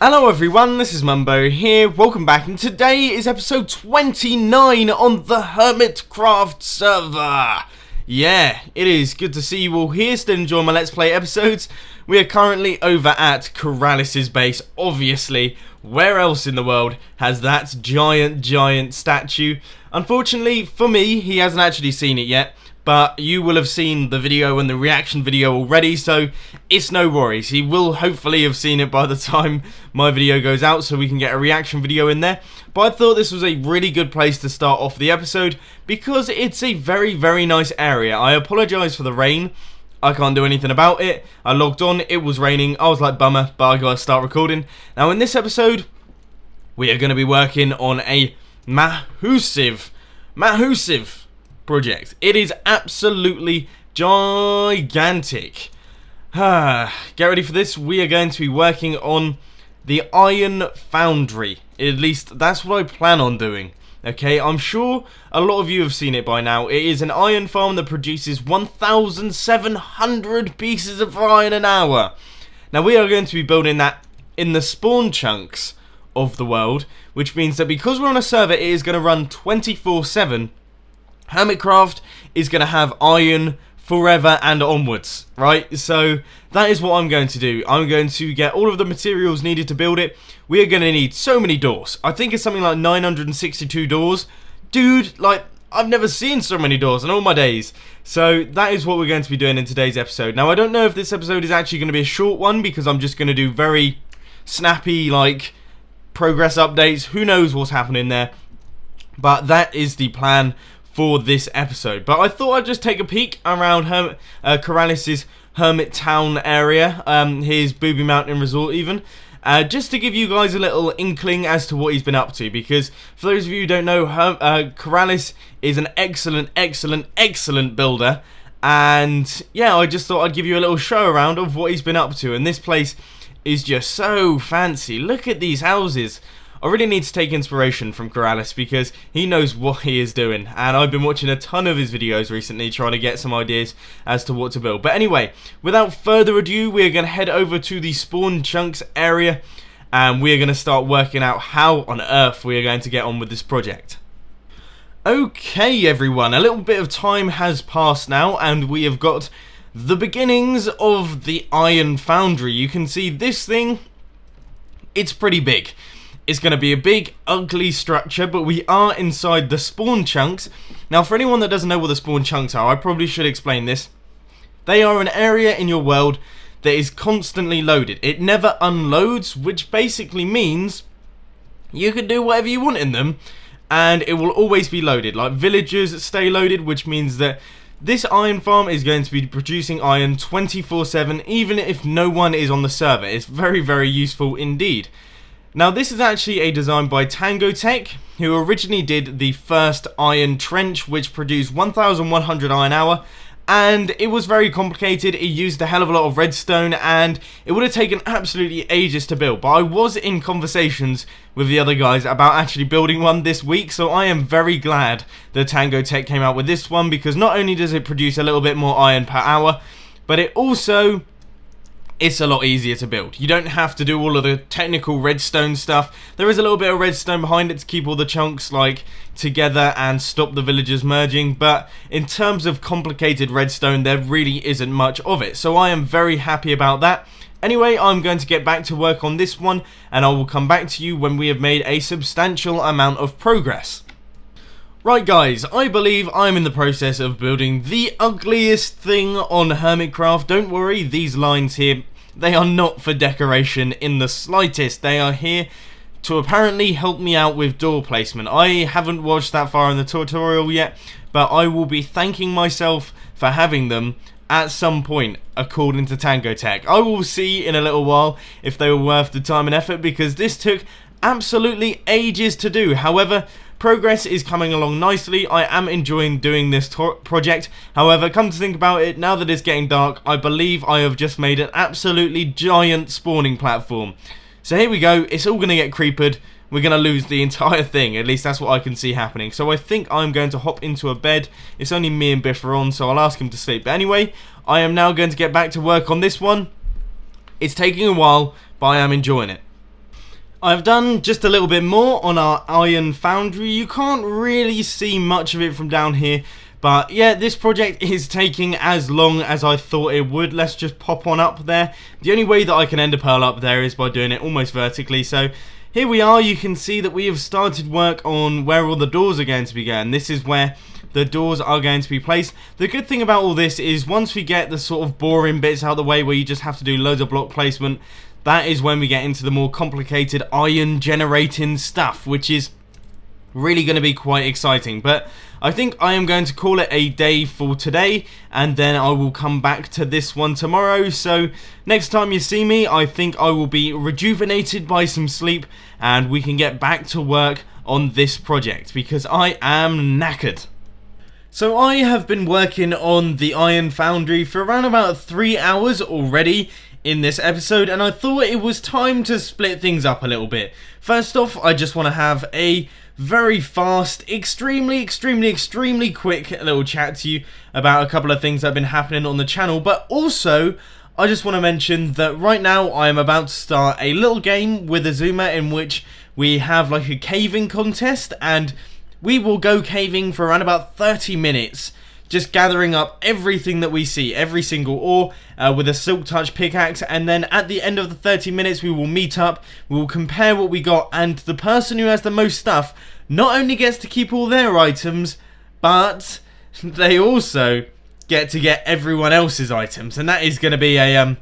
Hello everyone, this is Mumbo here, welcome back, and today is episode 29 on the HermitCraft server. Yeah, it is good to see you all here, still enjoying my Let's Play episodes. We are currently over at Corralis's base, obviously. Where else in the world has that giant statue? Unfortunately, for me, he hasn't actually seen it yet. But you will have seen the video and the reaction video already, so it's no worries. He will hopefully have seen it by the time my video goes out, so we can get a reaction video in there. But I thought this was a really good place to start off the episode, because it's a very nice area. I apologise for the rain. I can't do anything about it. I logged on, it was raining. I was like, bummer, but I gotta start recording. Now in this episode, we are going to be working on a massive project. It is absolutely gigantic. Get ready for this. We are going to be working on the Iron Foundry. At least that's what I plan on doing. Okay, I'm sure a lot of you have seen it by now. It is an iron farm that produces 1,700 pieces of iron an hour. Now we are going to be building that in the spawn chunks of the world, which means that because we're on a server, it is going to run 24/7. HermitCraft is going to have iron forever and onwards, right? So that is what I'm going to do. I'm going to get all of the materials needed to build it. We are going to need so many doors. I think it's something like 962 doors. Dude, like, I've never seen so many doors in all my days. So that is what we're going to be doing in today's episode. Now, I don't know if this episode is actually going to be a short one, because I'm just going to do very snappy, like, progress updates. Who knows what's happening there? But that is the plan for this episode. But I thought I'd just take a peek around Corralis's Hermit Town area, his Booby Mountain Resort even, just to give you guys a little inkling as to what he's been up to, because for those of you who don't know, Corralis is an excellent builder, and yeah, I just thought I'd give you a little show around of what he's been up to, and this place is just so fancy. Look at these houses. I really need to take inspiration from Corralis, because he knows what he is doing, and I've been watching a ton of his videos recently trying to get some ideas as to what to build. But anyway, without further ado, we are going to head over to the spawn chunks area, and we are going to start working out how on earth we are going to get on with this project. Okay everyone, a little bit of time has passed now, and we have got the beginnings of the Iron Foundry. You can see this thing, it's pretty big. It's going to be a big, ugly structure, but we are inside the spawn chunks. Now, for anyone that doesn't know what the spawn chunks are, I probably should explain this. They are an area in your world that is constantly loaded. It never unloads, which basically means you can do whatever you want in them, and it will always be loaded. Like, villagers stay loaded, which means that this iron farm is going to be producing iron 24/7, even if no one is on the server. It's very useful indeed. Now, this is actually a design by TangoTech, who originally did the first iron trench, which produced 1,100 iron hour, and it was very complicated. It used a hell of a lot of redstone, and it would have taken absolutely ages to build. But I was in conversations with the other guys about actually building one this week, so I am very glad that TangoTech came out with this one, because not only does it produce a little bit more iron per hour, but it also... it's a lot easier to build. You don't have to do all of the technical redstone stuff. There is a little bit of redstone behind it to keep all the chunks like together and stop the villagers merging, but in terms of complicated redstone, there really isn't much of it. So I am very happy about that. Anyway, I'm going to get back to work on this one, and I will come back to you when we have made a substantial amount of progress. Right guys, I believe I'm in the process of building the ugliest thing on HermitCraft. Don't worry, these lines here, they are not for decoration in the slightest. They are here to apparently help me out with door placement. I haven't watched that far in the tutorial yet, but I will be thanking myself for having them at some point, according to TangoTech. I will see in a little while if they were worth the time and effort, because this took absolutely ages to do. However, progress is coming along nicely. I am enjoying doing this project. However, come to think about it, now that it's getting dark, I believe I have just made an absolutely giant spawning platform. So here we go. It's all going to get creepered. We're going to lose the entire thing. At least that's what I can see happening. So I think I'm going to hop into a bed. It's only me and Biff are on, so I'll ask him to sleep. But anyway, I am now going to get back to work on this one. It's taking a while, but I am enjoying it. I've done just a little bit more on our Iron Foundry. You can't really see much of it from down here, but yeah, this project is taking as long as I thought it would. Let's just pop on up there. The only way that I can end a pearl up there is by doing it almost vertically, so here we are. You can see that we have started work on where all the doors are going to be going. This is where the doors are going to be placed. The good thing about all this is once we get the sort of boring bits out of the way where you just have to do loads of block placement, that is when we get into the more complicated iron generating stuff, which is really going to be quite exciting. But I think I am going to call it a day for today, and then I will come back to this one tomorrow. So next time you see me, I think I will be rejuvenated by some sleep, and we can get back to work on this project, because I am knackered. So I have been working on the Iron Foundry for around about 3 hours already in this episode, and I thought it was time to split things up a little bit. First off, I just want to have a very fast, extremely quick little chat to you about a couple of things that have been happening on the channel, but also I just want to mention that right now I am about to start a little game with Azuma in which we have like a caving contest, and we will go caving for around about 30 minutes, just gathering up everything that we see, every single ore, with a Silk Touch pickaxe, and then at the end of the 30 minutes we will meet up, we will compare what we got, and the person who has the most stuff not only gets to keep all their items, but they also get everyone else's items, and that is going to be a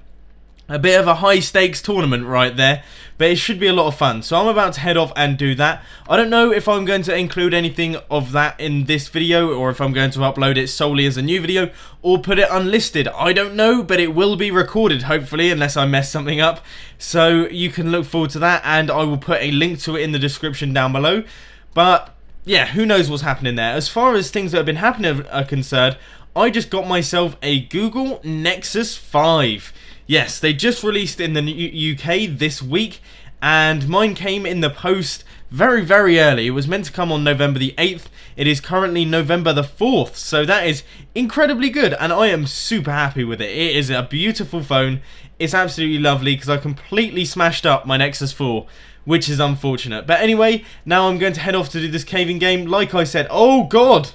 bit of a high stakes tournament right there, but it should be a lot of fun. So I'm about to head off and do that. I don't know if I'm going to include anything of that in this video, or if I'm going to upload it solely as a new video, or put it unlisted. I don't know, but it will be recorded hopefully, unless I mess something up. So you can look forward to that, and I will put a link to it in the description down below. But yeah, who knows what's happening there. As far as things that have been happening are concerned, I just got myself a Google Nexus 5. Yes, they just released in the UK this week, and mine came in the post very early. It was meant to come on November the 8th. It is currently November the 4th, so that is incredibly good, and I am super happy with it. It is a beautiful phone. It's absolutely lovely, because I completely smashed up my Nexus 4, which is unfortunate. But anyway, now I'm going to head off to do this caving game. Like I said, oh god!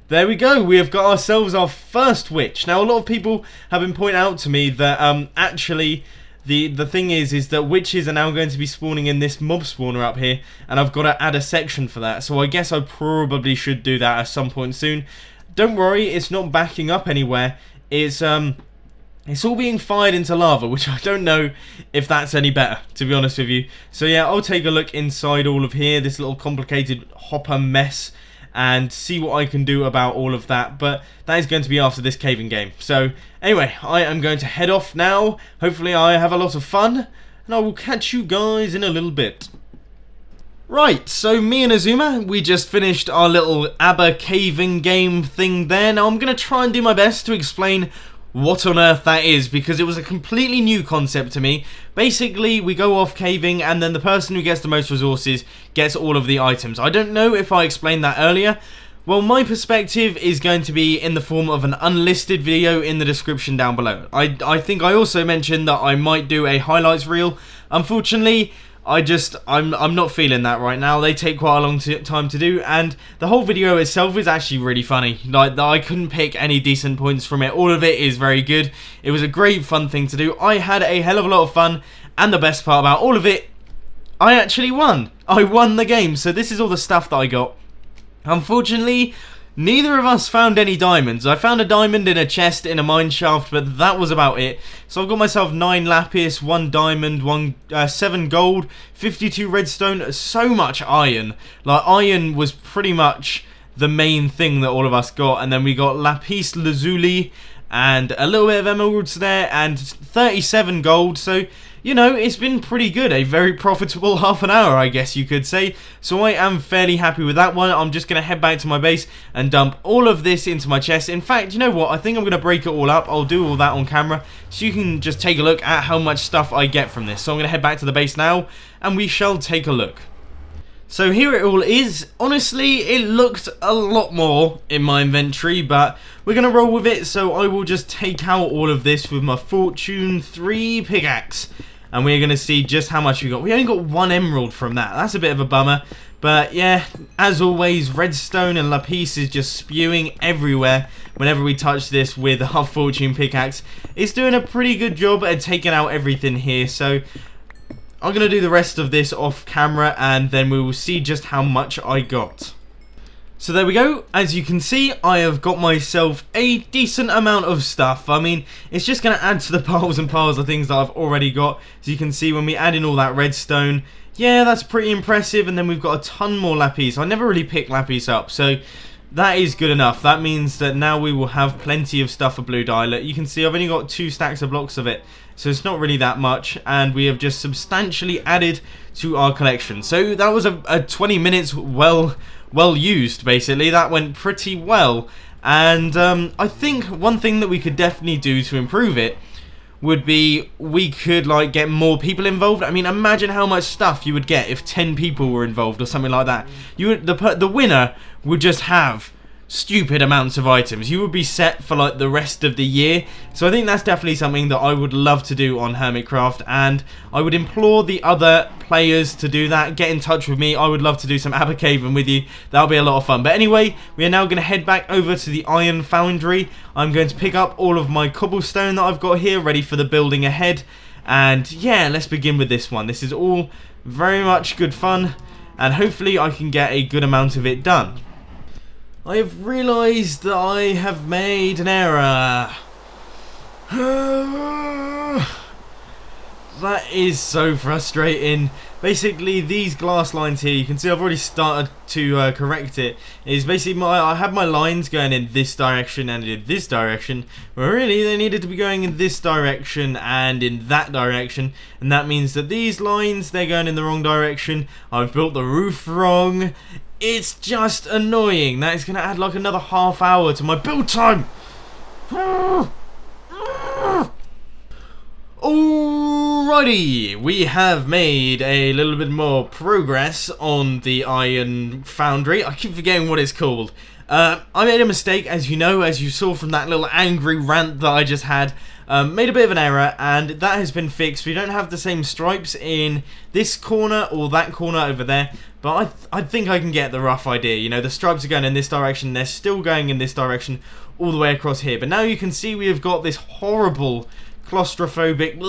There we go, we have got ourselves our first witch. Now, a lot of people have been pointing out to me that actually the thing is that witches are now going to be spawning in this mob spawner up here, and I've got to add a section for that. So I guess I probably should do that at some point soon. Don't worry, it's not backing up anywhere. It's all being fired into lava, which I don't know if that's any better, to be honest with you. So yeah, I'll take a look inside all of here, this little complicated hopper mess, and see what I can do about all of that. But that is going to be after this caving game. So anyway, I am going to head off now. Hopefully I have a lot of fun, and I will catch you guys in a little bit. Right, so me and Azuma, we just finished our little ABBA caving game thing there. Now I'm going to try and do my best to explain what on earth that is, because it was a completely new concept to me. Basically, we go off caving, and then the person who gets the most resources gets all of the items. I don't know if I explained that earlier. Well, my perspective is going to be in the form of an unlisted video in the description down below. I think I also mentioned that I might do a highlights reel. Unfortunately, I'm not feeling that right now. They take quite a long time to do, and the whole video itself is actually really funny. Like, I couldn't pick any decent points from it. All of it is very good. It was a great fun thing to do. I had a hell of a lot of fun, and the best part about all of it, I actually won. I won the game. So this is all the stuff that I got. Unfortunately, neither of us found any diamonds. I found a diamond in a chest in a mine shaft, but that was about it. So I've got myself 9 lapis, 1 diamond, 7 gold, 52 redstone, so much iron. Like, iron was pretty much the main thing that all of us got. And then we got lapis lazuli and a little bit of emeralds there and 37 gold. So, you know, it's been pretty good. A very profitable half an hour, I guess you could say. So I am fairly happy with that one. I'm just going to head back to my base and dump all of this into my chest. In fact, you know what? I think I'm going to break it all up. I'll do all that on camera so you can just take a look at how much stuff I get from this. So I'm going to head back to the base now and we shall take a look. So here it all is. Honestly, it looked a lot more in my inventory, but we're going to roll with it. So I will just take out all of this with my Fortune 3 pickaxe. and we're going to see just how much we got. We only got 1 emerald from that. That's a bit of a bummer. But yeah, as always, redstone and lapis is just spewing everywhere whenever we touch this with our fortune pickaxe. It's doing a pretty good job at taking out everything here, so I'm going to do the rest of this off camera and then we will see just how much I got. So there we go. As you can see, I have got myself a decent amount of stuff. I mean, it's just going to add to the piles and piles of things that I've already got. As you can see, when we add in all that redstone, yeah, that's pretty impressive. And then we've got a ton more lapis. I never really picked lapis up, so that is good enough. That means that now we will have plenty of stuff for blue dye. Look, you can see I've only got 2 stacks of blocks of it, so it's not really that much, and we have just substantially added to our collection. So that was a 20 minutes well used, basically. That went pretty well, and I think one thing that we could definitely do to improve it would be we could like get more people involved. I mean, imagine how much stuff you would get if 10 people were involved or something like that. You would, the winner would just have stupid amounts of items. You would be set for like the rest of the year. So I think that's definitely something that I would love to do on HermitCraft, and I would implore the other players to do that. Get in touch with me. I would love to do some Abercaving with you. That'll be a lot of fun. But anyway, we are now going to head back over to the Iron Foundry. I'm going to pick up all of my cobblestone that I've got here ready for the building ahead, and yeah, let's begin with this one. This is all very much good fun, and hopefully I can get a good amount of it done. I have realised that I have made an error. That is so frustrating. Basically, these glass lines here, you can see I've already started to correct it. Is basically I had my lines going in this direction and in this direction, but really they needed to be going in this direction and in that direction, and that means that these lines, they're going in the wrong direction. I've built the roof wrong. It's just annoying. That is going to add like another half hour to my build time. Alrighty, we have made a little bit more progress on the Iron Foundry. I keep forgetting what it's called. I made a mistake, as you know, as you saw from that little angry rant that I just had. Made a bit of an error, and that has been fixed. We don't have the same stripes in this corner or that corner over there, but I think I can get the rough idea. You know, the stripes are going in this direction, they're still going in this direction all the way across here. But now you can see we have got this horrible claustrophobic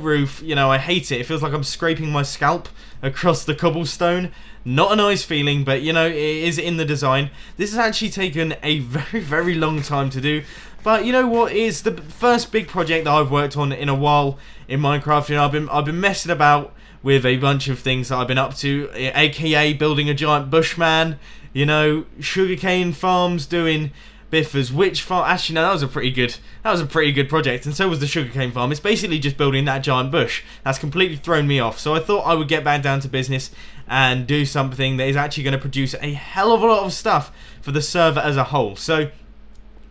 roof. You know, I hate it. It feels like I'm scraping my scalp across the cobblestone. Not a nice feeling, but you know, it is in the design. This has actually taken a very, very long time to do. But you know what, it's the first big project that I've worked on in a while in Minecraft. You know, I've been messing about with a bunch of things that I've been up to, aka building a giant bushman, you know, sugarcane farms, doing Biffa's witch farm. Actually, no, that was a pretty good project, and so was the sugarcane farm. It's basically just building that giant bush. That's completely thrown me off. So I thought I would get back down to business and do something that is actually going to produce a hell of a lot of stuff for the server as a whole. So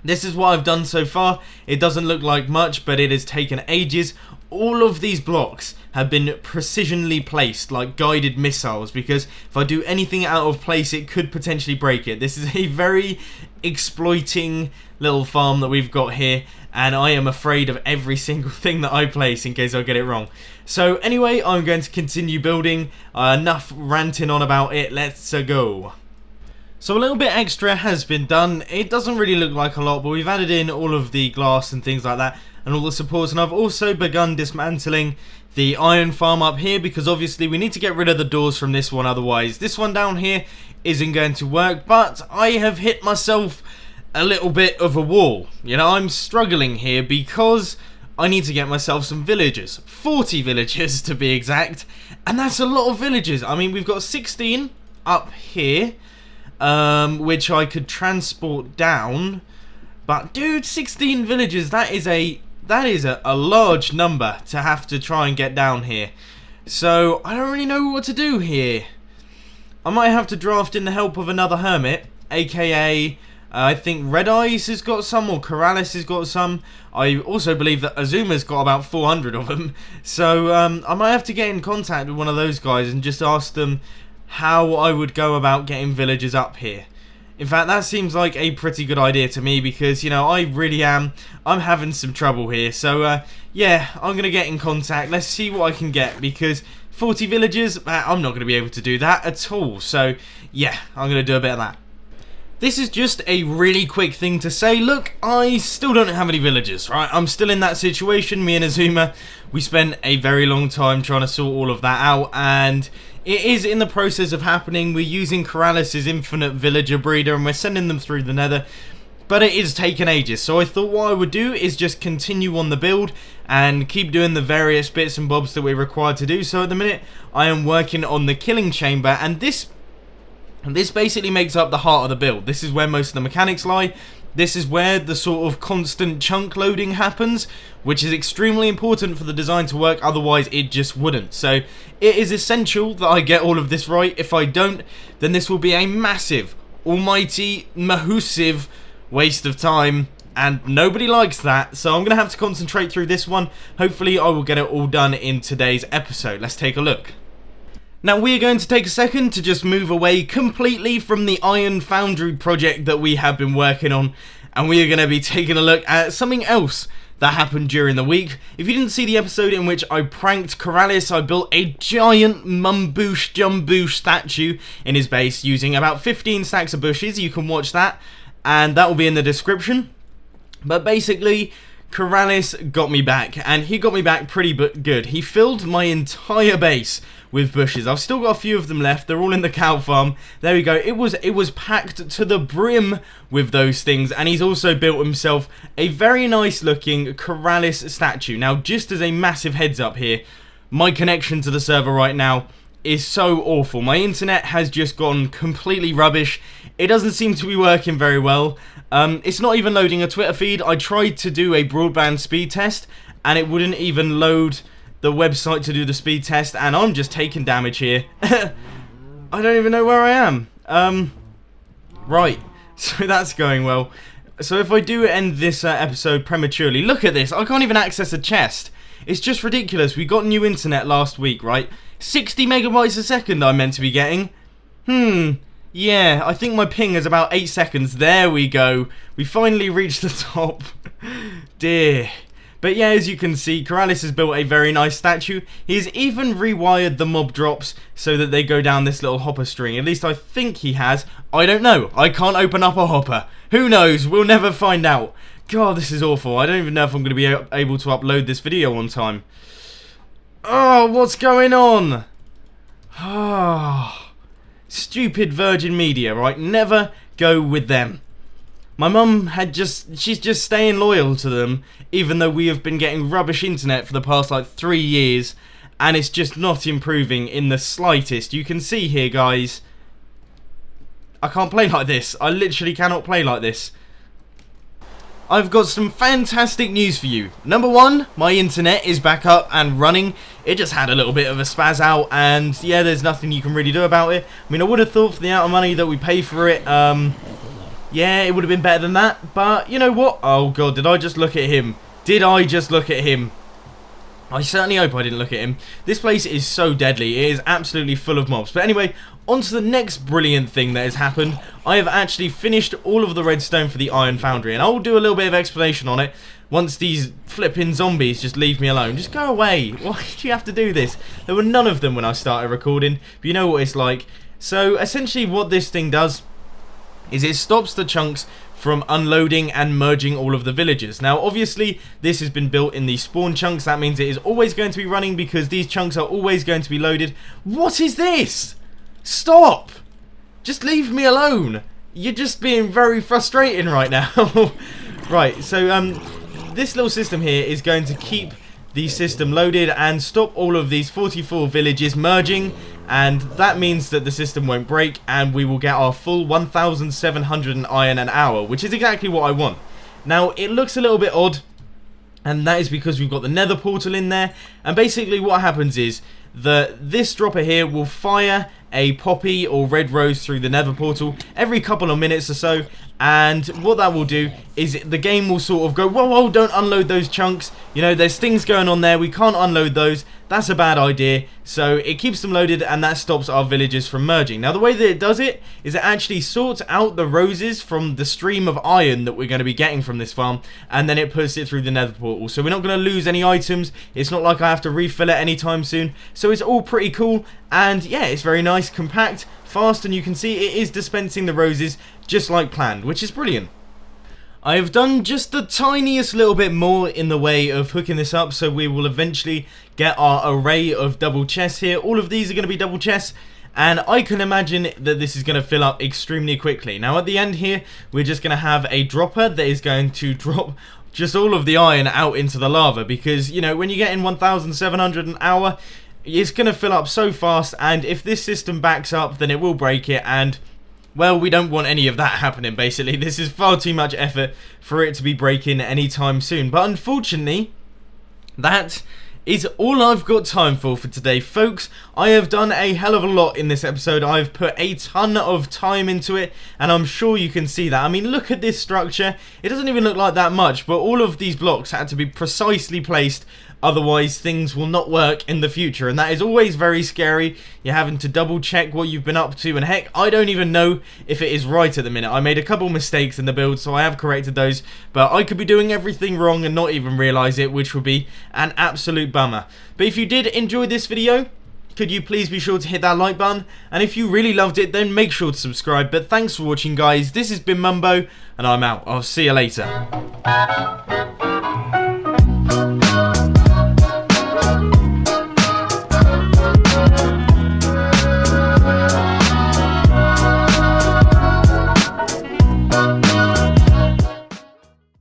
this is what I've done so far. It doesn't look like much, but it has taken ages. All of these blocks have been precisionally placed like guided missiles, because if I do anything out of place it could potentially break it. This is a very exploiting little farm that we've got here, and I am afraid of every single thing that I place in case I get it wrong. So anyway, I'm going to continue building. Enough ranting on about it, let's go. So a little bit extra has been done. It doesn't really look like a lot, but we've added in all of the glass and things like that, and all the supports, and I've also begun dismantling the iron farm up here, because obviously we need to get rid of the doors from this one, otherwise this one down here isn't going to work. But I have hit myself a little bit of a wall. You know, I'm struggling here because I need to get myself some villagers, 40 villagers to be exact, and that's a lot of villagers. I mean, we've got 16 up here, which I could transport down, but dude, 16 villagers, that is a large number to have to try and get down here. So I don't really know what to do here. I might have to draft in the help of another hermit, aka I think Red Eyes has got some, or Corrales has got some. I also believe that Azuma's got about 400 of them. So I might have to get in contact with one of those guys and just ask them how I would go about getting villagers up here. In fact, that seems like a pretty good idea to me because, you know, I'm having some trouble here. So, yeah, I'm going to get in contact. Let's see what I can get because 40 villagers, I'm not going to be able to do that at all. So, yeah, I'm going to do a bit of that. This is just a really quick thing to say. Look, I still don't have any villagers, right? I'm still in that situation. Me and Azuma, we spent a very long time trying to sort all of that out, and it is in the process of happening. We're using Corralis's infinite villager breeder, and we're sending them through the nether, but it is taking ages. So I thought what I would do is just continue on the build and keep doing the various bits and bobs that we're required to do. So at the minute, I am working on the killing chamber, and this basically makes up the heart of the build. This is where most of the mechanics lie. This is where the sort of constant chunk loading happens, which is extremely important for the design to work, otherwise it just wouldn't. So it is essential that I get all of this right. If I don't, then this will be a massive, almighty, mahoosive waste of time, and nobody likes that. So I'm going to have to concentrate through this one. Hopefully I will get it all done in today's episode. Let's take a look. Now we are going to take a second to just move away completely from the Iron Foundry project that we have been working on, and we are going to be taking a look at something else that happened during the week. If you didn't see the episode in which I pranked Corralis, I built a giant mumboosh jumboosh statue in his base using about 15 stacks of bushes. You can watch that, and that will be in the description. But basically, Corralis got me back, and he got me back pretty good. He filled my entire base with bushes. I've still got a few of them left. They're all in the cow farm. There we go. It was packed to the brim with those things, and he's also built himself a very nice looking Corralis statue. Now, just as a massive heads up here, my connection to the server right now is so awful. My internet has just gone completely rubbish. It doesn't seem to be working very well. It's not even loading a Twitter feed. I tried to do a broadband speed test, and it wouldn't even load the website to do the speed test, and I'm just taking damage here. I don't even know where I am. Right, so that's going well. So if I do end this episode prematurely, look at this, I can't even access a chest. It's just ridiculous. We got new internet last week, right? 60 megabytes a second I'm meant to be getting. Yeah, I think my ping is about 8 seconds. There we go. We finally reached the top. Dear. But yeah, as you can see, Corralis has built a very nice statue. He's even rewired the mob drops so that they go down this little hopper string. At least I think he has. I don't know. I can't open up a hopper. Who knows? We'll never find out. God, this is awful. I don't even know if I'm going to be able to upload this video on time. Oh, what's going on? Ah, stupid Virgin Media, right? Never go with them. My mum she's just staying loyal to them, even though we have been getting rubbish internet for the past like 3 years, and it's just not improving in the slightest. You can see here, guys, I can't play like this. I literally cannot play like this. I've got some fantastic news for you. Number one, my internet is back up and running. It just had a little bit of a spaz out, and yeah, there's nothing you can really do about it. I mean, I would have thought for the amount of money that we pay for it, yeah, it would have been better than that, but you know what? Oh god, did I just look at him? Did I just look at him? I certainly hope I didn't look at him. This place is so deadly. It is absolutely full of mobs. But anyway, on to the next brilliant thing that has happened. I have actually finished all of the redstone for the Iron Foundry, and I'll do a little bit of explanation on it once these flipping zombies just leave me alone. Just go away. Why do you have to do this? There were none of them when I started recording, but you know what it's like. So essentially what this thing does is it stops the chunks from unloading and merging all of the villagers. Now obviously this has been built in the spawn chunks. That means it is always going to be running because these chunks are always going to be loaded. What is this? Stop! Just leave me alone. You're just being very frustrating right now. Right, so this little system here is going to keep the system loaded and stop all of these 44 villages merging, and that means that the system won't break and we will get our full 1,700 iron an hour, which is exactly what I want. Now it looks a little bit odd, and that is because we've got the Nether Portal in there, and basically what happens is that this dropper here will fire a poppy or red rose through the Nether Portal every couple of minutes or so, and what that will do is the game will sort of go, whoa, whoa, don't unload those chunks, you know, there's things going on there, we can't unload those. that's a bad idea. So it keeps them loaded, and that stops our villagers from merging. Now the way that it does it is it actually sorts out the roses from the stream of iron that we're going to be getting from this farm, and then it puts it through the Nether Portal. So we're not going to lose any items. It's not like I have to refill it anytime soon. So it's all pretty cool, and yeah, it's very nice, compact, fast, and you can see it is dispensing the roses just like planned, which is brilliant. I have done just the tiniest little bit more in the way of hooking this up, so we will eventually get our array of double chests here. All of these are going to be double chests, and I can imagine that this is going to fill up extremely quickly. Now at the end here, we're just going to have a dropper that is going to drop just all of the iron out into the lava, because, you know, when you get in 1,700 an hour, it's going to fill up so fast, and if this system backs up, then it will break it, and well, we don't want any of that happening, basically. This is far too much effort for it to be breaking anytime soon. But unfortunately, that is all I've got time for today, folks. I have done a hell of a lot in this episode. I've put a ton of time into it, and I'm sure you can see that. I mean, look at this structure. It doesn't even look like that much, but all of these blocks had to be precisely placed, otherwise things will not work in the future, and that is always very scary. You're having to double check what you've been up to, and heck, I don't even know if it is right at the minute. I made a couple mistakes in the build, so I have corrected those, but I could be doing everything wrong and not even realise it, which would be an absolute bummer. But if you did enjoy this video, could you please be sure to hit that like button, and if you really loved it, then make sure to subscribe. But thanks for watching, guys. This has been Mumbo, and I'm out. I'll see you later.